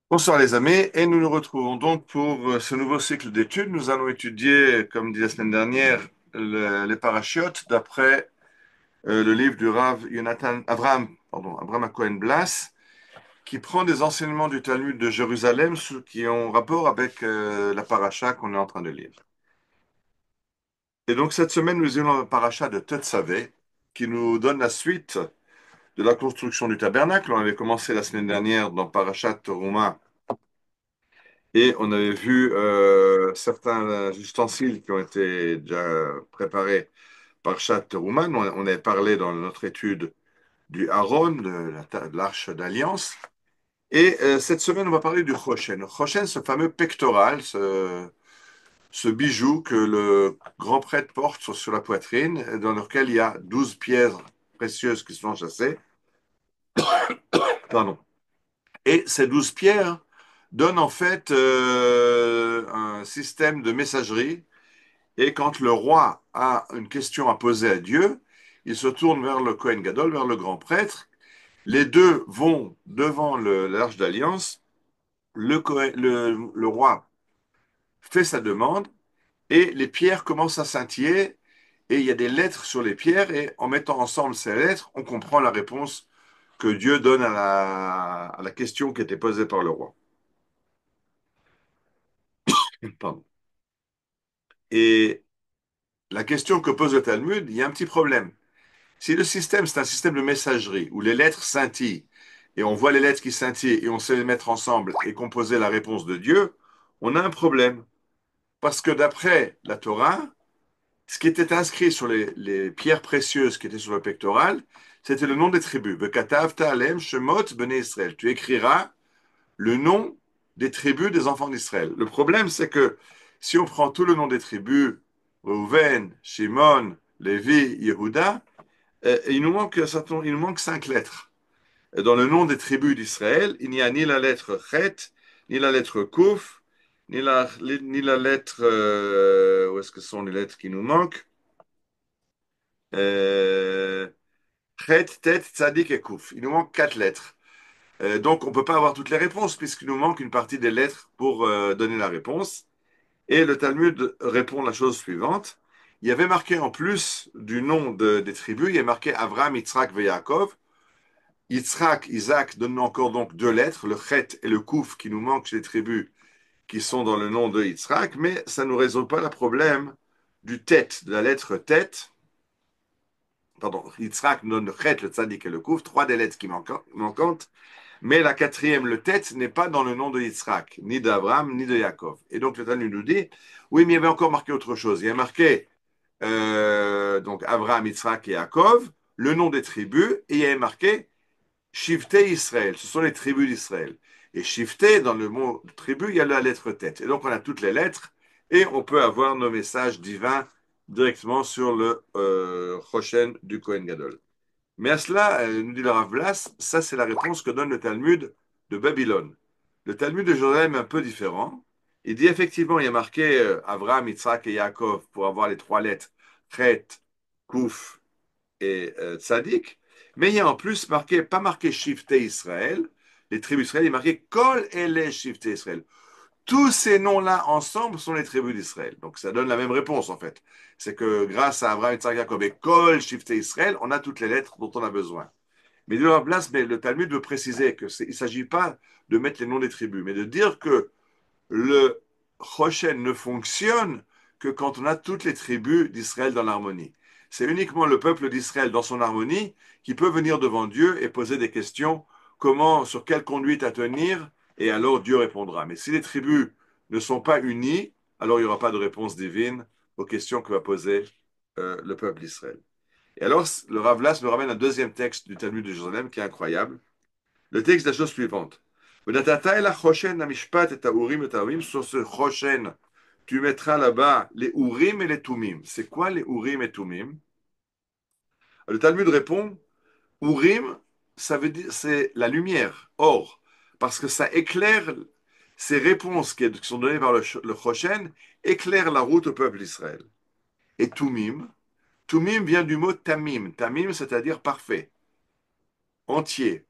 Bonsoir les amis, et nous nous retrouvons donc pour ce nouveau cycle d'études. Nous allons étudier, comme dit la semaine dernière, les parachiotes d'après le livre du Rav Abraham Cohen Blas, qui prend des enseignements du Talmud de Jérusalem qui ont rapport avec la paracha qu'on est en train de lire. Et donc cette semaine, nous allons la paracha de Tetzavé, qui nous donne la suite de la construction du tabernacle. On avait commencé la semaine dernière dans Parashat Teruma. Et on avait vu certains ustensiles qui ont été déjà préparés par Chat Rouman. On avait parlé dans notre étude du Aaron, de l'arche d'alliance. Et cette semaine, on va parler du Choshen. Le Choshen, ce fameux pectoral, ce bijou que le grand prêtre porte sur la poitrine, dans lequel il y a 12 pierres précieuses qui sont enchâssées. Pardon. Et ces 12 pierres donnent en fait un système de messagerie. Et quand le roi a une question à poser à Dieu, il se tourne vers le Kohen Gadol, vers le grand prêtre. Les deux vont devant l'Arche d'Alliance. Le roi fait sa demande et les pierres commencent à scintiller. Et il y a des lettres sur les pierres. Et en mettant ensemble ces lettres, on comprend la réponse que Dieu donne à la question qui était posée par le roi. Pardon. Et la question que pose le Talmud, il y a un petit problème. Si le système, c'est un système de messagerie où les lettres scintillent et on voit les lettres qui scintillent et on sait les mettre ensemble et composer la réponse de Dieu, on a un problème. Parce que d'après la Torah, ce qui était inscrit sur les pierres précieuses qui étaient sur le pectoral, c'était le nom des tribus. Vekatav ta'alem shemot bnei Israël. Tu écriras le nom des tribus des enfants d'Israël. Le problème, c'est que si on prend tout le nom des tribus, Reuven, Shimon, Lévi, Yehuda, il nous manque 5 lettres. Dans le nom des tribus d'Israël, il n'y a ni la lettre Chet, ni la lettre Kouf, ni la lettre. Où est-ce que sont les lettres qui nous manquent? euh, Chet, Tet, Tzadik et Kouf. Il nous manque 4 lettres. Donc, on ne peut pas avoir toutes les réponses puisqu'il nous manque une partie des lettres pour donner la réponse. Et le Talmud répond la chose suivante. Il y avait marqué en plus du nom des tribus, il y a marqué Avram, Yitzhak et Yaakov. Yitzhak, Isaac donnent encore donc 2 lettres, le Chet et le Kouf qui nous manquent chez les tribus qui sont dans le nom de Yitzhak, mais ça ne nous résout pas le problème du Tet, de la lettre Tet. Pardon, Yitzhak donne le Chet, le Tzadik et le Kouf, 3 des lettres qui manquantes, mais la quatrième, le Tet, n'est pas dans le nom de Yitzhak, ni d'Abraham, ni de Yaakov. Et donc le Talmud nous dit, oui, mais il y avait encore marqué autre chose. Il y a marqué donc Abraham, Yitzhak et Yaakov, le nom des tribus, et il y avait marqué Shifté Israël, ce sont les tribus d'Israël. Et Shifté, dans le mot tribu, il y a la lettre tête. Et donc on a toutes les lettres et on peut avoir nos messages divins directement sur le Choshen du Kohen Gadol. Mais à cela, nous dit le Rav Blas, ça c'est la réponse que donne le Talmud de Babylone. Le Talmud de Jérusalem est un peu différent. Il dit effectivement, il y a marqué Abraham, Yitzhak et Yaakov pour avoir les 3 lettres, Chet, Kouf et Tzadik, mais il y a en plus marqué, pas marqué Shifté Israël, les tribus d'Israël, il est marqué Kol Ele Shifté Israël. Tous ces noms-là ensemble sont les tribus d'Israël. Donc ça donne la même réponse en fait. C'est que grâce à Abraham, Yitzhak, Jacob et Kol Shifté Israël, on a toutes les lettres dont on a besoin. Mais de la place, mais le Talmud veut préciser qu'il ne s'agit pas de mettre les noms des tribus, mais de dire que le Choshen ne fonctionne que quand on a toutes les tribus d'Israël dans l'harmonie. C'est uniquement le peuple d'Israël dans son harmonie qui peut venir devant Dieu et poser des questions, comment, sur quelle conduite à tenir, et alors Dieu répondra. Mais si les tribus ne sont pas unies, alors il n'y aura pas de réponse divine aux questions que va poser le peuple d'Israël. Et alors, le Rav Las nous ramène un deuxième texte du Talmud de Jérusalem qui est incroyable. Le texte est la chose suivante. Sur ce Choshen, tu mettras là-bas les Urim et les Tumim. C'est quoi les Urim et Tumim? Le Talmud répond, Urim, ça veut dire, c'est la lumière, or, parce que ça éclaire, ces réponses qui sont données par le Choshen, éclairent la route au peuple d'Israël. Et Tumim, Tumim vient du mot Tamim. Tamim, c'est-à-dire parfait, entier,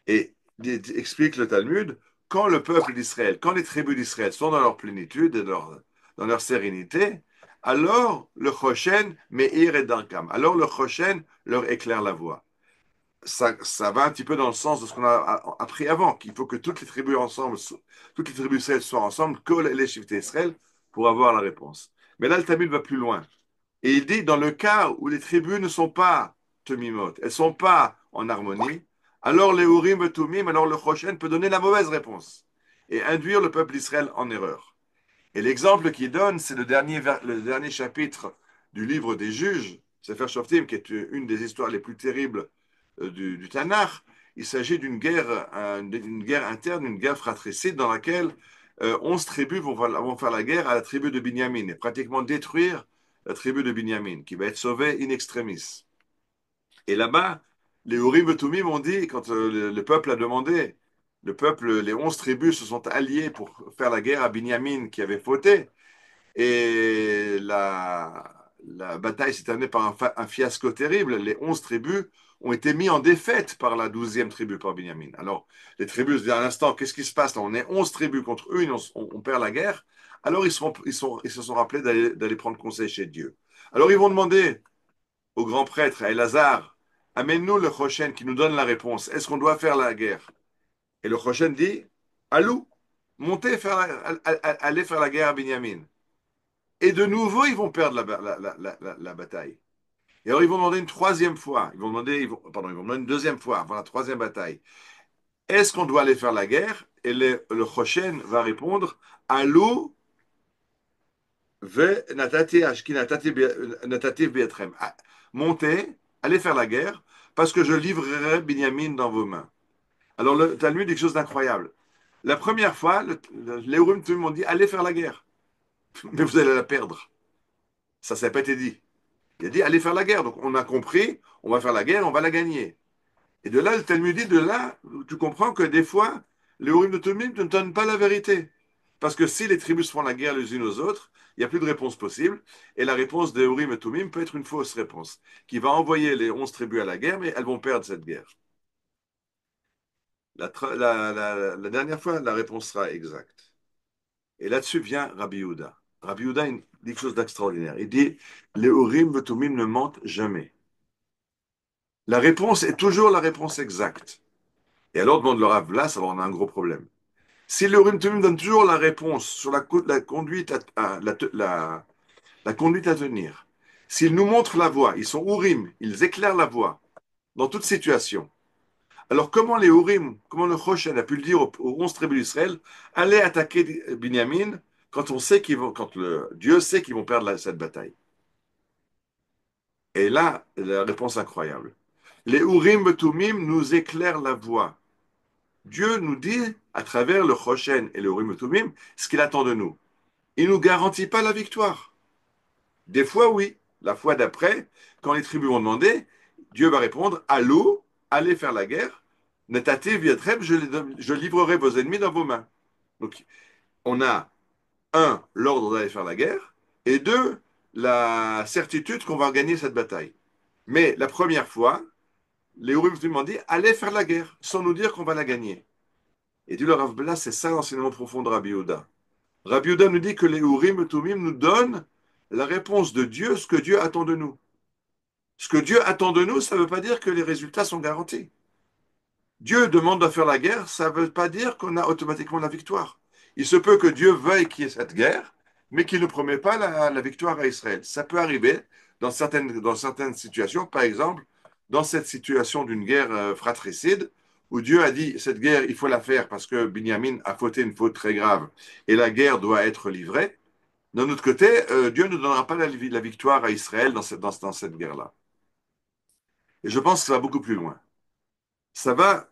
Et il explique le Talmud, quand le peuple d'Israël, quand les tribus d'Israël sont dans leur plénitude et dans leur sérénité, alors le Choshen Meir et Darkam, alors le Choshen leur éclaire la voie. Ça va un petit peu dans le sens de ce qu'on a appris avant, qu'il faut que toutes les tribus ensemble, toutes les tribus d'Israël soient ensemble, que les chiffres d'Israël, pour avoir la réponse. Mais là, le Talmud va plus loin. Et il dit, dans le cas où les tribus ne sont pas temimot, elles ne sont pas en harmonie, alors les Urim et Tumim, alors le Choshen peut donner la mauvaise réponse et induire le peuple d'Israël en erreur. Et l'exemple qu'il donne, c'est le dernier chapitre du livre des Juges, Sefer Shoftim, qui est une des histoires les plus terribles du Tanakh. Il s'agit d'une guerre interne, une guerre fratricide dans laquelle 11 tribus vont faire la guerre à la tribu de Binyamin et pratiquement détruire la tribu de Binyamin, qui va être sauvée in extremis. Et là-bas, les Urim et Tumim ont dit, quand le peuple a demandé, le peuple, les 11 tribus se sont alliés pour faire la guerre à Binyamin qui avait fauté. Et la bataille s'est terminée par un fiasco terrible. Les 11 tribus ont été mis en défaite par la 12e tribu, par Binyamin. Alors, les tribus se disent à l'instant, qu'est-ce qui se passe là? On est 11 tribus contre une, on perd la guerre. Alors, ils se sont rappelés d'aller prendre conseil chez Dieu. Alors, ils vont demander au grand prêtre, à Elazar, amène-nous le Choshen qui nous donne la réponse. Est-ce qu'on doit faire la guerre? Et le Choshen dit, allô, montez, allez faire la guerre à Binyamin. Et de nouveau, ils vont perdre la bataille. Et alors, ils vont demander une troisième fois. Ils vont demander une deuxième fois, avant la troisième bataille. Est-ce qu'on doit aller faire la guerre? Et le Choshen va répondre, allô, ve natati ashki natati bietrem. Montez, allez faire la guerre, parce que je livrerai Binyamin dans vos mains. Alors, le Talmud dit quelque chose d'incroyable. La première fois, les Urim tout le monde dit, allez faire la guerre. Mais vous allez la perdre. Ça n'a pas été dit. Il a dit, allez faire la guerre. Donc, on a compris, on va faire la guerre, on va la gagner. Et de là, le Talmud dit, de là, tu comprends que des fois, les Urim de Tumim ne donnent pas la vérité. Parce que si les tribus se font la guerre les unes aux autres, il n'y a plus de réponse possible. Et la réponse des Urim et Tumim peut être une fausse réponse, qui va envoyer les 11 tribus à la guerre, mais elles vont perdre cette guerre. La dernière fois, la réponse sera exacte. Et là-dessus vient Rabbi Yehuda. Rabbi Yehuda il dit quelque chose d'extraordinaire. Il dit, les Urim et Tumim ne mentent jamais. La réponse est toujours la réponse exacte. Et alors, demande le Rav, là, ça va, on a un gros problème. Si le Urim Tumim donne toujours la réponse sur la conduite la conduite à tenir, s'ils nous montrent la voie, ils sont Urim, ils éclairent la voie dans toute situation. Alors, comment les Urim, comment le Choshen a pu le dire aux 11 tribus d'Israël, allez attaquer Binyamin quand on sait quand Dieu sait qu'ils vont perdre cette bataille? Et là, la réponse incroyable. Les Urim et Tumim nous éclairent la voie. Dieu nous dit, à travers le Choshen et le Urim et Tumim, ce qu'il attend de nous. Il ne nous garantit pas la victoire. Des fois, oui. La fois d'après, quand les tribus vont demander, Dieu va répondre, allô, allez faire la guerre, Netate viatrem, je livrerai vos ennemis dans vos mains. Donc, on a, un, l'ordre d'aller faire la guerre, et deux, la certitude qu'on va gagner cette bataille. Mais la première fois, les Urim m'ont dit, allez faire la guerre, sans nous dire qu'on va la gagner. Et dit le Rav Blas, c'est ça l'enseignement profond de Rabbi Yehuda. Rabbi Yehuda nous dit que les Urim et Tumim nous donnent la réponse de Dieu, ce que Dieu attend de nous. Ce que Dieu attend de nous, ça ne veut pas dire que les résultats sont garantis. Dieu demande de faire la guerre, ça ne veut pas dire qu'on a automatiquement la victoire. Il se peut que Dieu veuille qu'il y ait cette guerre, mais qu'il ne promet pas la victoire à Israël. Ça peut arriver dans certaines situations, par exemple, dans cette situation d'une guerre fratricide, où Dieu a dit, cette guerre, il faut la faire parce que Binyamin a fauté une faute très grave, et la guerre doit être livrée. D'un autre côté, Dieu ne donnera pas la victoire à Israël dans cette guerre-là. Et je pense que ça va beaucoup plus loin. Ça va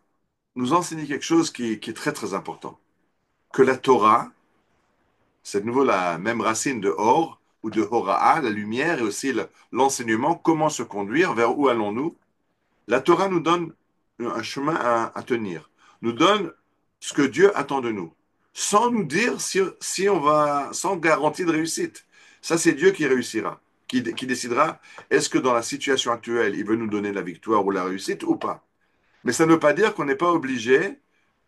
nous enseigner quelque chose qui est très très important. Que la Torah, c'est de nouveau la même racine de Or ou de Hora'a, la lumière et aussi l'enseignement, comment se conduire, vers où allons-nous. La Torah nous donne un chemin à tenir, nous donne ce que Dieu attend de nous, sans nous dire si on va, sans garantie de réussite. Ça, c'est Dieu qui réussira, qui décidera est-ce que dans la situation actuelle, il veut nous donner la victoire ou la réussite ou pas. Mais ça ne veut pas dire qu'on n'est pas obligé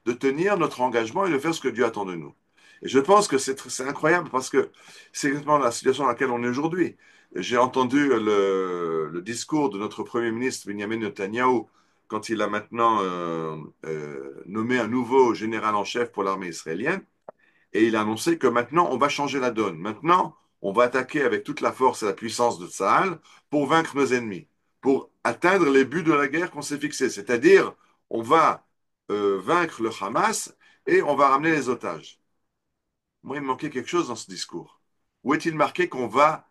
de tenir notre engagement et de faire ce que Dieu attend de nous. Et je pense que c'est incroyable parce que c'est exactement la situation dans laquelle on est aujourd'hui. J'ai entendu le discours de notre Premier ministre Benjamin Netanyahu quand il a maintenant nommé un nouveau général en chef pour l'armée israélienne. Et il a annoncé que maintenant, on va changer la donne. Maintenant, on va attaquer avec toute la force et la puissance de Tsahal pour vaincre nos ennemis, pour atteindre les buts de la guerre qu'on s'est fixés. C'est-à-dire, on va vaincre le Hamas et on va ramener les otages. Moi, il me manquait quelque chose dans ce discours. Où est-il marqué on va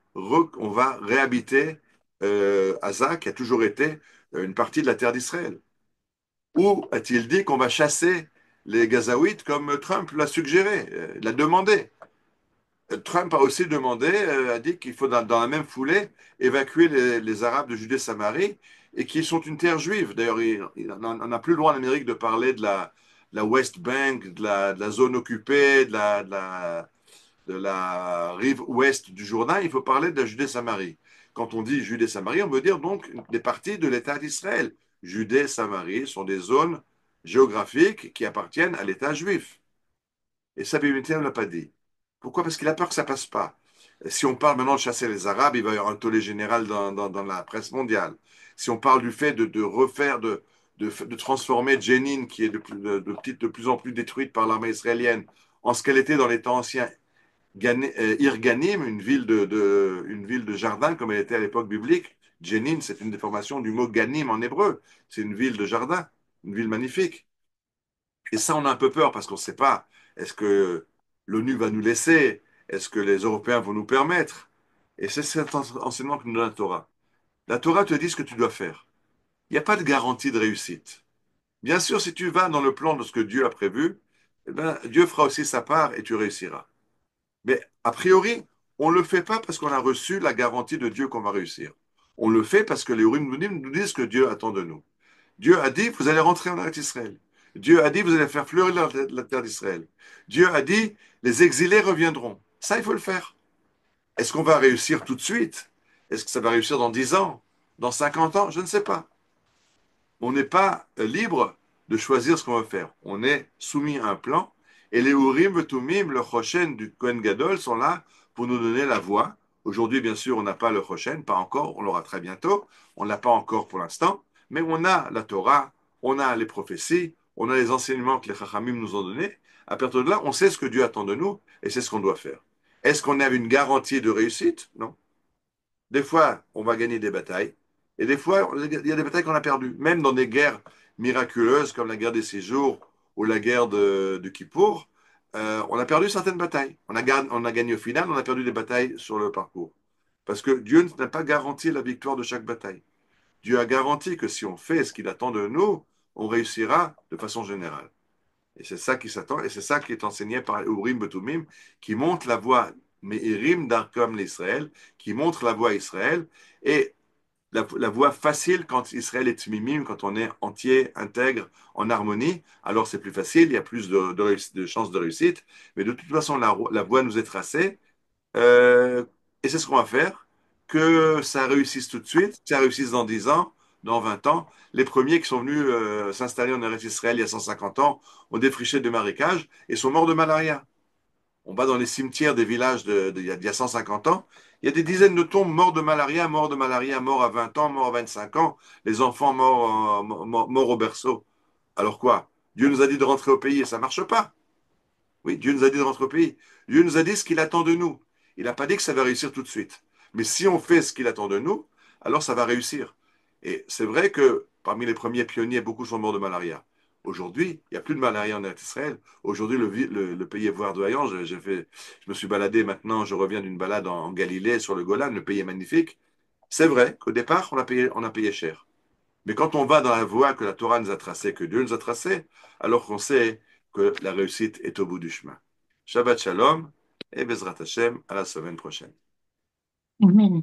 réhabiter Gaza, qui a toujours été une partie de la terre d'Israël? Ou a-t-il dit qu'on va chasser les Gazaouites comme Trump l'a suggéré, l'a demandé? Trump a aussi demandé, a dit qu'il faut dans la même foulée évacuer les Arabes de Judée-Samarie et qui sont une terre juive. D'ailleurs, on n'a plus le droit en Amérique de parler de la West Bank, de la zone occupée, de la rive ouest du Jourdain. Il faut parler de la Judée-Samarie. Quand on dit Judée-Samarie, on veut dire donc des parties de l'État d'Israël. Judée-Samarie sont des zones géographiques qui appartiennent à l'État juif. Et ça, Bibi ne l'a pas dit. Pourquoi? Parce qu'il a peur que ça passe pas. Si on parle maintenant de chasser les Arabes, il va y avoir un tollé général dans la presse mondiale. Si on parle du fait de refaire, de transformer Jenin, qui est de plus en plus détruite par l'armée israélienne, en ce qu'elle était dans les temps anciens, Ir-Ganim, une ville de jardin, comme elle était à l'époque biblique. Jenin, c'est une déformation du mot Ganim en hébreu. C'est une ville de jardin, une ville magnifique. Et ça, on a un peu peur parce qu'on ne sait pas. Est-ce que l'ONU va nous laisser? Est-ce que les Européens vont nous permettre? Et c'est cet enseignement que nous donne la Torah. La Torah te dit ce que tu dois faire. Il n'y a pas de garantie de réussite. Bien sûr, si tu vas dans le plan de ce que Dieu a prévu, eh ben, Dieu fera aussi sa part et tu réussiras. Mais a priori, on ne le fait pas parce qu'on a reçu la garantie de Dieu qu'on va réussir. On le fait parce que les Urim nous disent ce que Dieu attend de nous. Dieu a dit, vous allez rentrer en Eretz Israël. Dieu a dit, vous allez faire fleurir la terre d'Israël. Dieu a dit, les exilés reviendront. Ça, il faut le faire. Est-ce qu'on va réussir tout de suite? Est-ce que ça va réussir dans 10 ans? Dans 50 ans? Je ne sais pas. On n'est pas libre de choisir ce qu'on va faire. On est soumis à un plan. Et les Urim, le Tumim, le Choshen du Kohen Gadol sont là pour nous donner la voie. Aujourd'hui, bien sûr, on n'a pas le Choshen, pas encore, on l'aura très bientôt. On ne l'a pas encore pour l'instant. Mais on a la Torah, on a les prophéties, on a les enseignements que les Chachamim nous ont donnés. À partir de là, on sait ce que Dieu attend de nous et c'est ce qu'on doit faire. Est-ce qu'on a une garantie de réussite? Non. Des fois, on va gagner des batailles. Et des fois, il y a des batailles qu'on a perdues. Même dans des guerres miraculeuses comme la guerre des 6 jours ou la guerre de Kippour, on a perdu certaines batailles. On a gagné au final, on a perdu des batailles sur le parcours. Parce que Dieu n'a pas garanti la victoire de chaque bataille. Dieu a garanti que si on fait ce qu'il attend de nous, on réussira de façon générale. Et c'est ça qui s'attend, et c'est ça qui est enseigné par Urim Betumim, qui montre la voie, Me'irim Darkom l'Israël, qui montre la voie à Israël, et la voie facile quand Israël est mimim, quand on est entier, intègre, en harmonie, alors c'est plus facile, il y a plus de chances de réussite, mais de toute façon, la voie nous est tracée, euh, et c'est ce qu'on va faire. Que ça réussisse tout de suite, que ça réussisse dans 10 ans, dans 20 ans. Les premiers qui sont venus s'installer en Eretz Israël il y a 150 ans ont défriché des marécages et sont morts de malaria. On va dans les cimetières des villages il y a 150 ans, il y a des dizaines de tombes morts de malaria, morts à 20 ans, morts à 25 ans, les enfants morts au berceau. Alors quoi? Dieu nous a dit de rentrer au pays et ça ne marche pas. Oui, Dieu nous a dit de rentrer au pays. Dieu nous a dit ce qu'il attend de nous. Il n'a pas dit que ça va réussir tout de suite. Mais si on fait ce qu'il attend de nous, alors ça va réussir. Et c'est vrai que parmi les premiers pionniers, beaucoup sont morts de malaria. Aujourd'hui, il n'y a plus de malaria en Israël. Aujourd'hui, le pays est verdoyant. Je me suis baladé maintenant, je reviens d'une balade en Galilée, sur le Golan. Le pays est magnifique. C'est vrai qu'au départ, on a payé cher. Mais quand on va dans la voie que la Torah nous a tracée, que Dieu nous a tracée, alors qu'on sait que la réussite est au bout du chemin. Shabbat Shalom et Bezrat Hashem à la semaine prochaine. Amen.